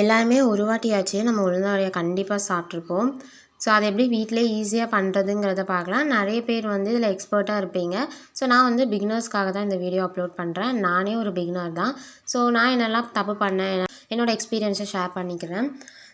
எல்லாருமே ஒரு வாட்டியாச்சு நம்ம உளுந்த வடைய கண்டிப்பாக சாப்பிட்ருப்போம். ஸோ அதை எப்படி வீட்டிலே ஈஸியாக பண்ணுறதுங்கிறத பார்க்கலாம். நிறைய பேர் வந்து இதில் எக்ஸ்பர்ட்டாக இருப்பீங்க. ஸோ நான் வந்து பிகினர்ஸ்க்காக தான் இந்த வீடியோ அப்லோட் பண்ணுறேன். நானே ஒரு பிகினர் தான். ஸோ நான் என்னெல்லாம் தப்பு பண்ணேன், என்னோடய எக்ஸ்பீரியன்ஸை ஷேர் பண்ணிக்கிறேன்.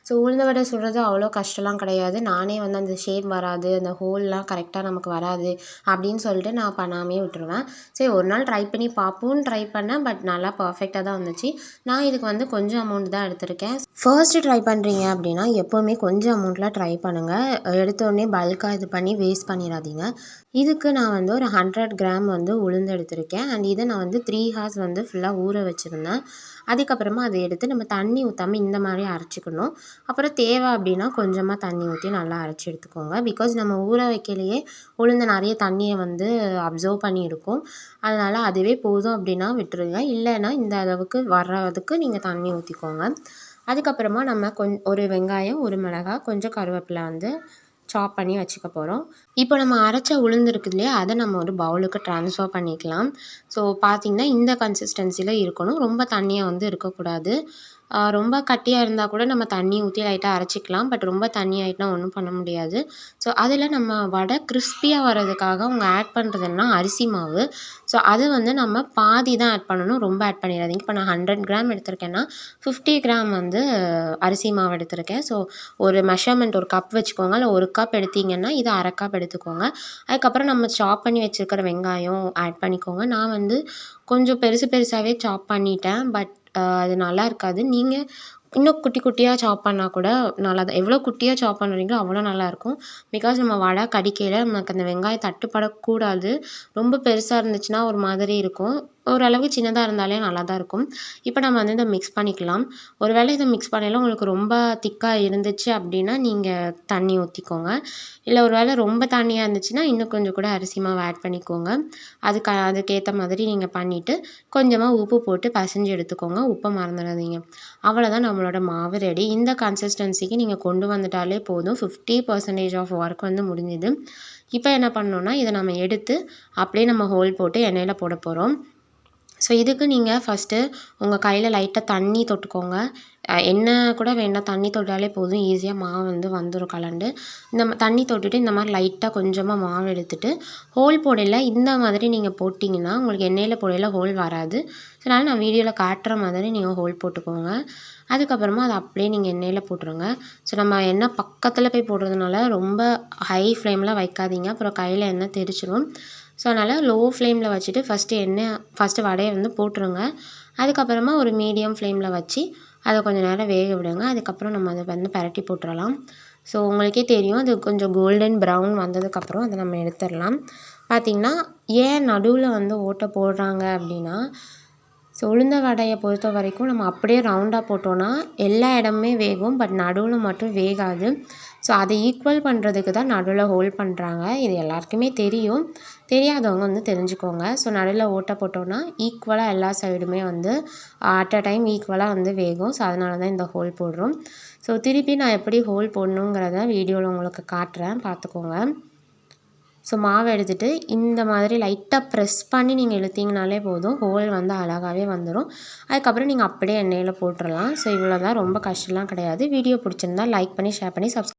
ஸோ உளுந்த வடை சுடுறது அவ்வளோ கஷ்டம்லாம் கிடையாது. நானே வந்து அந்த ஷேப் வராது, அந்த ஹோல்லாம் கரெக்டாக நமக்கு வராது அப்படின்னு சொல்லிட்டு நான் பண்ணாமையே விட்டுருவேன். சரி ஒரு நாள் ட்ரை பண்ணி பார்ப்போன்னு ட்ரை பண்ணேன். பட் நல்லா பர்ஃபெக்டாக தான் வந்துச்சு. நான் இதுக்கு வந்து கொஞ்சம் அமௌண்ட் தான் எடுத்திருக்கேன். ஃபர்ஸ்ட்டு ட்ரை பண்ணுறீங்க அப்படின்னா எப்போவுமே கொஞ்சம் அமௌண்ட்டில் ட்ரை பண்ணுங்கள். எடுத்தோடனே பல்காக இது பண்ணி வேஸ்ட் பண்ணிடாதீங்க. இதுக்கு நான் வந்து ஒரு 100 கிராம் வந்து உளுந்து எடுத்திருக்கேன். அண்ட் இதை நான் வந்து 3 ஹார்ஸ் வந்து ஃபுல்லாக ஊற வச்சுருந்தேன். அதுக்கப்புறமா அதை எடுத்து நம்ம தண்ணி ஊற்றாமல் இந்த மாதிரி அரைச்சிக்கணும். அப்புறம் தேவை அப்படின்னா கொஞ்சமாக தண்ணி ஊற்றி நல்லா அரைச்சி எடுத்துக்கோங்க. பிகாஸ் நம்ம ஊற வைக்கலையே உளுந்து நிறைய தண்ணியை வந்து அப்சர்வ் பண்ணி இருக்கும். அதனால் அதுவே போதும் அப்படின்னா விட்டுருங்க. இல்லைன்னா இந்த அளவுக்கு வர்றதுக்கு நீங்கள் தண்ணி ஊற்றிக்கோங்க. அதுக்கப்புறமா நம்ம ஒரு வெங்காயம், ஒரு மிளகாய், கொஞ்சம் கருவேப்பிலை வந்து சாப் பண்ணி வச்சுக்க போகிறோம். இப்போ நம்ம அரைச்ச உளுந்து இருக்குது இல்லையா, அதை நம்ம ஒரு பவுலுக்கு ட்ரான்ஸ்ஃபர் பண்ணிக்கலாம். ஸோ பார்த்திங்கன்னா இந்த கன்சிஸ்டன்சியில் இருக்கணும். ரொம்ப தண்ணியாக வந்து இருக்கக்கூடாது. ரொம்ப கட்டியாக இருந்தால் கூட நம்ம தண்ணி ஊற்றி லைட்டாக அரைச்சிக்கலாம். பட் ரொம்ப தண்ணி ஆகிட்டுனா ஒன்றும் பண்ண முடியாது. ஸோ அதில் நம்ம வடை கிறிஸ்பியாக வர்றதுக்காக அவங்க ஆட் பண்ணுறதுன்னா அரிசி மாவு. ஸோ அது வந்து நம்ம பாதி தான் ஆட் பண்ணணும், ரொம்ப ஆட் பண்ணிடாதீங்க. இப்போ நான் 100 கிராம் எடுத்திருக்கேன்னா 50 கிராம் வந்து அரிசி மாவு எடுத்திருக்கேன். ஸோ ஒரு மெஷர்மெண்ட் ஒரு கப் வச்சுக்கோங்க. இல்லை ஒரு கப் எடுத்திங்கன்னா இது அரை கப் எடுத்துக்கோங்க. அதுக்கப்புறம் நம்ம சாப் பண்ணி வச்சுருக்கிற வெங்காயம் ஆட் பண்ணிக்கோங்க. நான் வந்து கொஞ்சம் பெருசாகவே சாப் பண்ணிட்டேன். பட் அது நல்லா இருக்காது. நீங்கள் இன்னும் குட்டி குட்டியாக சாப் பண்ணால் கூட நல்லா தான். எவ்வளோ குட்டியாக சாப் பண்ணுறீங்களோ அவ்வளோ நல்லாயிருக்கும். பிகாஸ் நம்ம வடை கடிக்கையில் நமக்கு அந்த வெங்காயம் தட்டுப்படக்கூடாது. ரொம்ப பெருசாக இருந்துச்சுன்னா ஒரு மாதிரி இருக்கும். ஓரளவு சின்னதாக இருந்தாலே நல்லா தான் இருக்கும். இப்போ நம்ம வந்து இதை மிக்ஸ் பண்ணிக்கலாம். ஒரு வேளை இதை மிக்ஸ் பண்ணையில உங்களுக்கு ரொம்ப திக்காக இருந்துச்சு அப்படின்னா நீங்கள் தண்ணி ஊற்றிக்கோங்க. இல்லை ஒரு வேளை ரொம்ப தண்ணியாக இருந்துச்சுன்னா இன்னும் கொஞ்சம் கூட அரிசி மாவு ஆட் பண்ணிக்கோங்க. அதுக்கேற்ற மாதிரி நீங்கள் பண்ணிவிட்டு கொஞ்சமாக உப்பு போட்டு பிசைஞ்சு எடுத்துக்கோங்க. உப்பை மறந்துடாதீங்க. அவ்வளோதான் நம்மளோட மாவு ரெடி. இந்த கன்சிஸ்டன்சிக்கு நீங்கள் கொண்டு வந்துட்டாலே போதும். 50% ஆஃப் ஒர்க் வந்து முடிஞ்சுது. இப்போ என்ன பண்ணணுன்னா இதை நம்ம எடுத்து அப்படியே நம்ம ஹோல் போட்டு எண்ணெயில் போட போகிறோம். ஸோ இதுக்கு நீங்கள் ஃபஸ்ட்டு உங்கள் கையில் லைட்டாக தண்ணி தொட்டுக்கோங்க. எண்ணெய் கூட வேண்டாம், தண்ணி தொட்டாலே போதும். ஈஸியாக மாவு வந்து வந்துடும் கலண்டு. தண்ணி தொட்டுட்டு இந்த மாதிரி லைட்டாக கொஞ்சமாக மாவு எடுத்துகிட்டு ஹோல் போடையில் இந்த மாதிரி நீங்கள் போட்டிங்கன்னா உங்களுக்கு எண்ணெயில் போடையில் ஹோல் வராது. அதனால் நான் வீடியோவில் காட்டுற மாதிரி நீங்கள் ஹோல் போட்டுக்கோங்க. அதுக்கப்புறமா அதை அப்படியே நீங்கள் எண்ணெயில் போட்டுருங்க. ஸோ நம்ம எண்ணெய் பக்கத்தில் போய் போடுறதுனால ரொம்ப ஹை ஃப்ளேமில் வைக்காதீங்க, அப்புறம் கையில் எண்ணெய் தெரிச்சிடும். ஸோ அதனால் லோ ஃப்ளேமில் வச்சுட்டு ஃபஸ்ட்டு வடையை வந்து போட்டுருங்க. அதுக்கப்புறமா ஒரு மீடியம் ஃப்ளேமில் வச்சு அதை கொஞ்சம் நேரம் வேக விடுங்க. அதுக்கப்புறம் நம்ம அதை வந்து பரட்டி போட்டுடலாம். ஸோ உங்களுக்கே தெரியும் அது கொஞ்சம் கோல்டன் ப்ரௌன் வந்ததுக்கப்புறம் அதை நம்ம எடுத்துடலாம். பார்த்திங்கன்னா ஏன் நடுவில் வந்து ஓட்டை போடுறாங்க அப்படின்னா, ஸோ உளுந்த வடையை பொறுத்த வரைக்கும் நம்ம அப்படியே ரவுண்டாக போட்டோன்னா எல்லா இடமுமே வேகும். பட் நடுவில் மட்டும் வேகாது. ஸோ அதை ஈக்குவல் பண்ணுறதுக்கு தான் நடுவில் ஹோல் பண்ணுறாங்க. இது எல்லாருக்குமே தெரியும். தெரியாதவங்க வந்து தெரிஞ்சுக்கோங்க. ஸோ நடுவில் ஓட்டை போட்டோன்னா ஈக்குவலாக எல்லா சைடுமே வந்து அட் அ டைம் ஈக்குவலாக வந்து வேகும். ஸோ அதனால தான் இந்த ஹோல் போடுறோம். ஸோ திருப்பி நான் எப்படி ஹோல் போடணுங்கிறத வீடியோவில் உங்களுக்கு காட்டுறேன், பார்த்துக்கோங்க. ஸோ மாவை எடுத்துகிட்டு இந்த மாதிரி லைட்டாக ப்ரெஸ் பண்ணி நீங்கள் இழுத்தீங்கனாலே போதும், ஹோல் வந்து அழகாகவே வந்துடும். அதுக்கப்புறம் நீங்கள் அப்படியே எண்ணெயில் போட்டுடலாம். ஸோ இவ்வளோ தான், ரொம்ப கஷ்டம்லாம் கிடையாது. வீடியோ பிடிச்சிருந்தா லைக் பண்ணி, ஷேர் பண்ணி,